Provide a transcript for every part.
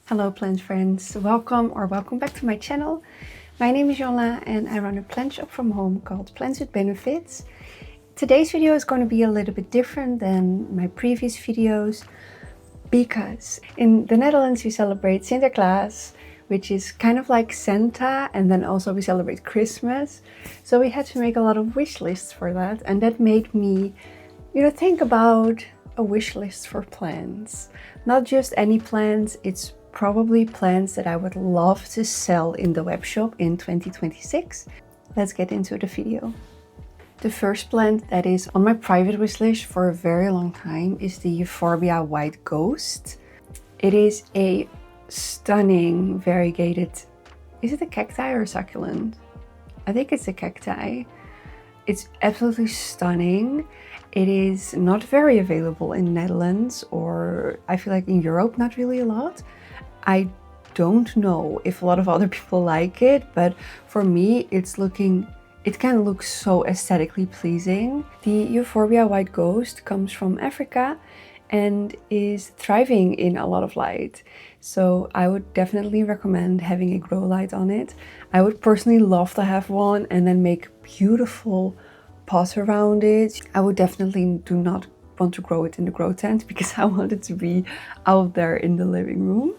Hello plant friends, welcome back to my channel. My name is Jolla and I run a plant shop from home called Plants with Benefits. Today's video is going to be a little bit different than my previous videos because in the Netherlands we celebrate Sinterklaas, which is kind of like Santa, and then also we celebrate Christmas. So we had to make a lot of wish lists for that, and that made me, think about a wish list for plants. Not just any plants, it's probably plants that I would love to sell in the web shop in 2026. Let's get into the video. The first plant that is on my private wish list for a very long time is the Euphorbia white ghost. It is a stunning variegated, is it a cacti or a succulent? I think it's a cacti. It's absolutely stunning. It is not very available in Netherlands, or I feel like in Europe not really a lot. I don't know if a lot of other people like it, but for me it can look so aesthetically pleasing. The Euphorbia white ghost comes from Africa and is thriving in a lot of light. So I would definitely recommend having a grow light on it. I would personally love to have one and then make beautiful pots around it. I would definitely do not want to grow it in the grow tent because I want it to be out there in the living room.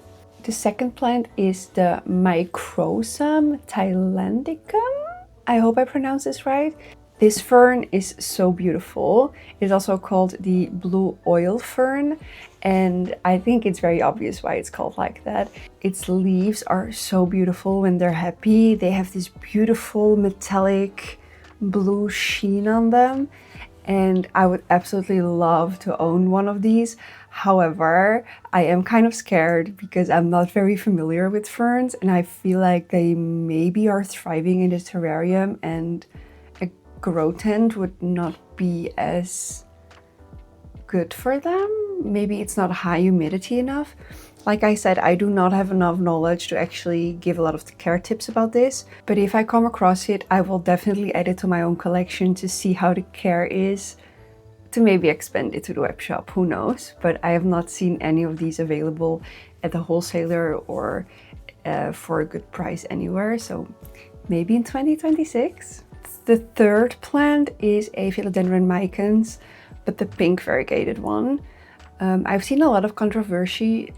The second plant is the Microsorum thailandicum. I hope I pronounced this right. This fern is so beautiful. It's also called the blue oil fern, and I think it's very obvious why it's called like that. Its leaves are so beautiful when they're happy. They have this beautiful metallic blue sheen on them, and I would absolutely love to own one of these. However, I am kind of scared because I'm not very familiar with ferns, and I feel like they maybe are thriving in the terrarium and a grow tent would not be as good for them. Maybe it's not high humidity enough. Like I said, I do not have enough knowledge to actually give a lot of the care tips about this, but if I come across it, I will definitely add it to my own collection to see how the care is, to maybe expand it to the web shop, who knows. But I have not seen any of these available at the wholesaler or for a good price anywhere, so maybe in 2026. The third plant is a Philodendron micans, but the pink variegated one. I've seen a lot of controversy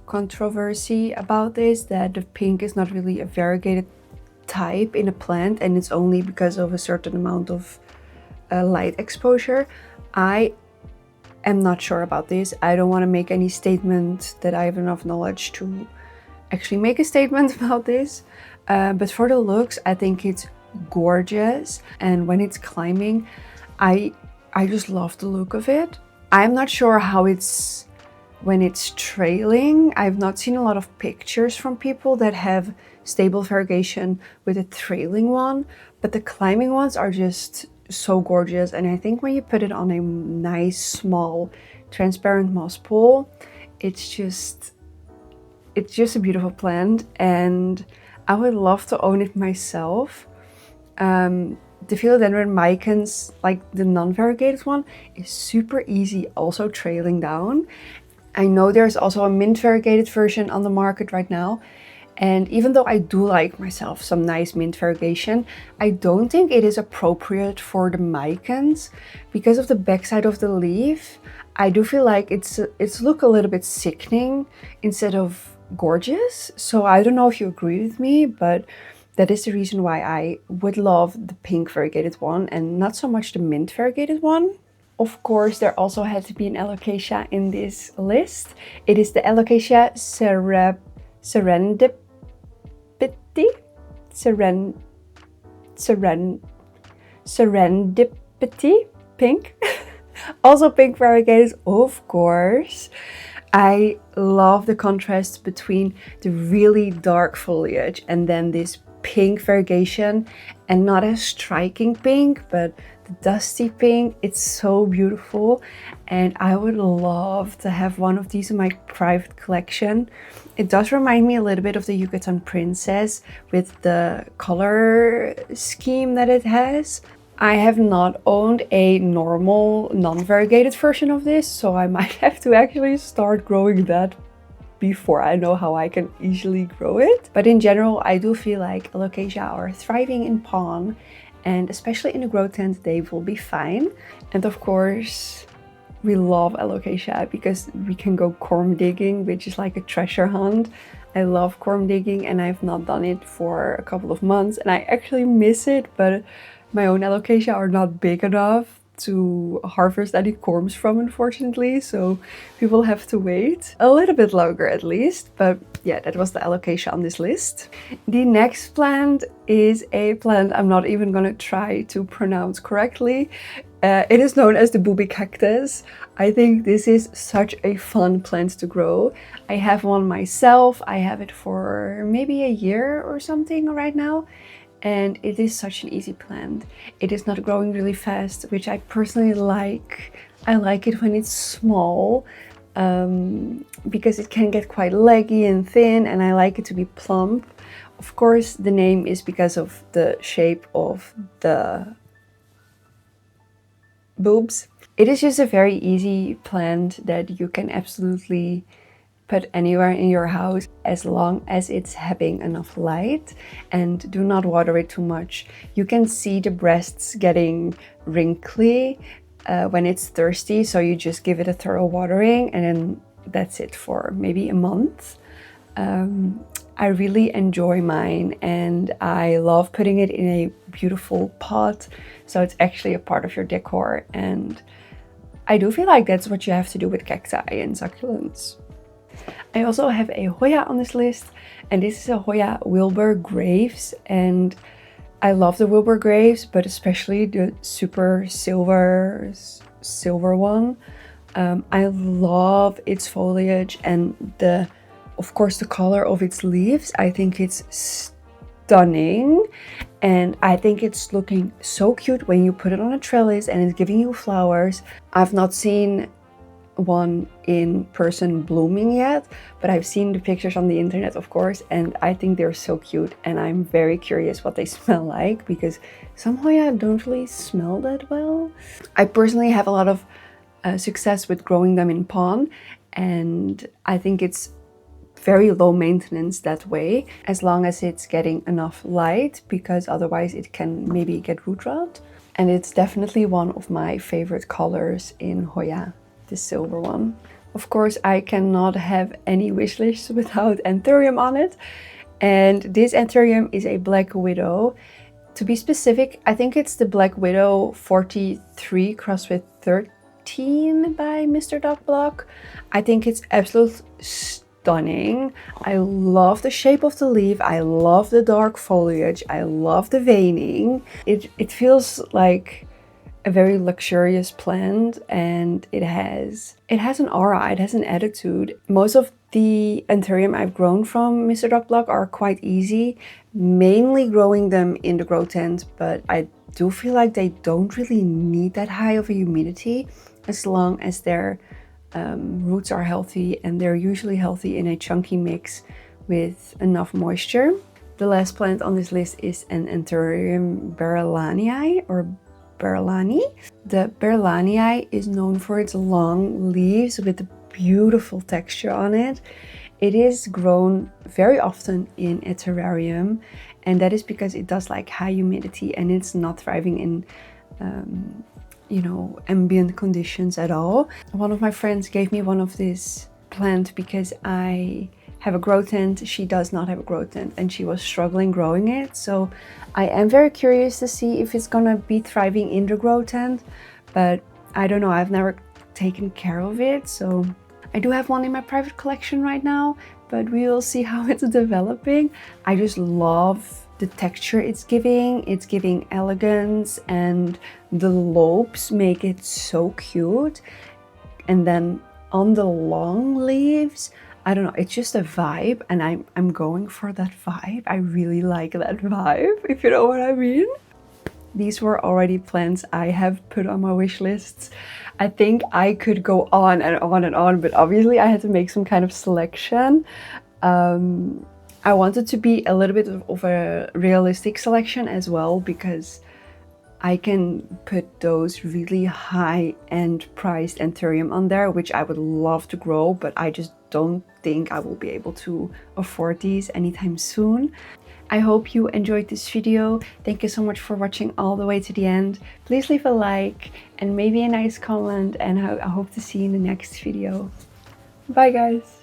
about this, that the pink is not really a variegated type in a plant and it's only because of a certain amount of light exposure. I am not sure about this. I don't want to make any statement that I have enough knowledge to actually make a statement about this. But for the looks, I think it's gorgeous. And when it's climbing, I just love the look of it. I'm not sure how it's when it's trailing. I've not seen a lot of pictures from people that have stable variegation with a trailing one, but the climbing ones are just so gorgeous. And I think when you put it on a nice small transparent moss pole, it's just a beautiful plant, and I would love to own it myself. The Philodendron micans, like the non-variegated one, is super easy also trailing down. I know there's also a mint variegated version on the market right now, and even though I do like myself some nice mint variegation, I don't think it is appropriate for the micans because of the backside of the leaf. I do feel like it's look a little bit sickening instead of gorgeous. So I don't know if you agree with me, but that is the reason why I would love the pink variegated one and not so much the mint variegated one. Of course, there also had to be an Alocasia in this list. It is the Alocasia serendipity pink. Also pink variegated, of course. I love the contrast between the really dark foliage and then this pink variegation, and not as striking pink, but the dusty pink. It's so beautiful, and I would love to have one of these in my private collection. It does remind me a little bit of the Yucatan Princess with the color scheme that it has. I have not owned a normal non-variegated version of this, so I might have to actually start growing that before I know how I can easily grow it. But in general, I do feel like Alocasia are thriving in pond, and especially in a grow tent, they will be fine. And of course, we love Alocasia because we can go corm digging, which is like a treasure hunt. I love corm digging and I've not done it for a couple of months and I actually miss it, but my own Alocasia are not big enough to harvest any corms from, unfortunately, so we will have to wait a little bit longer at least. But yeah, that was the Alocasia on this list. The next plant is a plant I'm not even gonna try to pronounce correctly. It is known as the Booby cactus. I think this is such a fun plant to grow. I have one myself. I have it for maybe a year or something right now. And it is such an easy plant. It is not growing really fast, which I personally like. I like it when it's small because it can get quite leggy and thin, and I like it to be plump. Of course, the name is because of the shape of the boobs. It is just a very easy plant that you can absolutely put anywhere in your house as long as it's having enough light, and do not water it too much. You can see the breasts getting wrinkly when it's thirsty, so you just give it a thorough watering and then that's it for maybe a month. I really enjoy mine and I love putting it in a beautiful pot, so it's actually a part of your decor, and I do feel like that's what you have to do with cacti and succulents. I also have a Hoya on this list, and this is a Hoya wilbur graves, and I love the wilbur graves, but especially the super silver one. I love its foliage and of course the color of its leaves. I think it's stunning, and I think it's looking so cute when you put it on a trellis and it's giving you flowers. I've not seen one in person blooming yet, but I've seen the pictures on the internet, of course, and I think they're so cute, and I'm very curious what they smell like because some Hoya don't really smell that well. I personally have a lot of success with growing them in pond, and I think it's very low maintenance that way, as long as it's getting enough light, because otherwise it can maybe get root rot. And it's definitely one of my favorite colors in Hoya, the silver one. Of course, I cannot have any wish lists without Anthurium on it, and this Anthurium is a Black Widow. To be specific, I think it's the Black Widow 43 crossed with 13 by Mr. Dog Block. I think it's absolutely stunning. I love the shape of the leaf. I love the dark foliage. I love the veining. It feels like a very luxurious plant, and it has an aura, it has an attitude. Most of the Anthurium I've grown from Mr. Dog Block are quite easy, mainly growing them in the grow tent, but I do feel like they don't really need that high of a humidity as long as their roots are healthy, and they're usually healthy in a chunky mix with enough moisture. The last plant on this list is an Anthurium bernalii or bernalii. The bernalii is known for its long leaves with a beautiful texture on it. It is grown very often in a terrarium, and that is because it does like high humidity and it's not thriving in ambient conditions at all. One of my friends gave me one of this plant because I have a grow tent. She does not have a grow tent and she was struggling growing it. So I am very curious to see if it's gonna be thriving in the grow tent, but I don't know, I've never taken care of it. So I do have one in my private collection right now, but we will see how it's developing. I just love the texture it's giving. It's giving elegance, and the lobes make it so cute. And then on the long leaves, I don't know, it's just a vibe, and I'm going for that vibe. I really like that vibe, if you know what I mean. These were already plants I have put on my wish lists. I think I could go on and on and on, but obviously I had to make some kind of selection. I wanted to be a little bit of a realistic selection as well, because I can put those really high-end priced Anthurium on there, which I would love to grow, but I just don't think I will be able to afford these anytime soon. I hope you enjoyed this video. Thank you so much for watching all the way to the end. Please leave a like and maybe a nice comment, and I hope to see you in the next video. Bye guys!